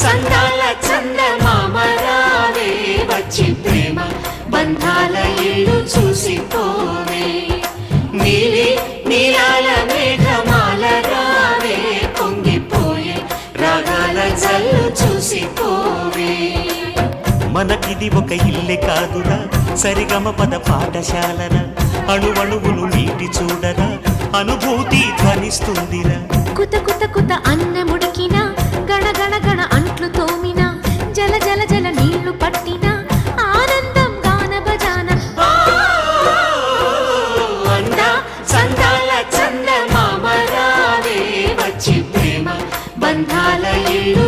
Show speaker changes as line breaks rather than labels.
చందాల చందమామ రావే వచ్చి ప్రేమ బంధాల ఇల్లు చూసిపోవే నీలి నీలాల మేఘమాల రావే పొంగిపోయే రాగాల జల్లు చూసిపోవే
మనకిది ఒక ఇల్లే కాదురా సరిగమ పద పాఠశాలరా అణువణువును నీటి చూడరా అనుభూతి ధ్వనిస్తుందిరా
కుత కుత కుత అన్నముడికిన గణ గణ గణ అంట్లు తోమిన జల జల జల నీళ్లు పట్టిన ఆనందం గాన బజాన
అందా చందాల చందమామ రావే వచ్చి ప్రేమ బంధాల ఇల్లు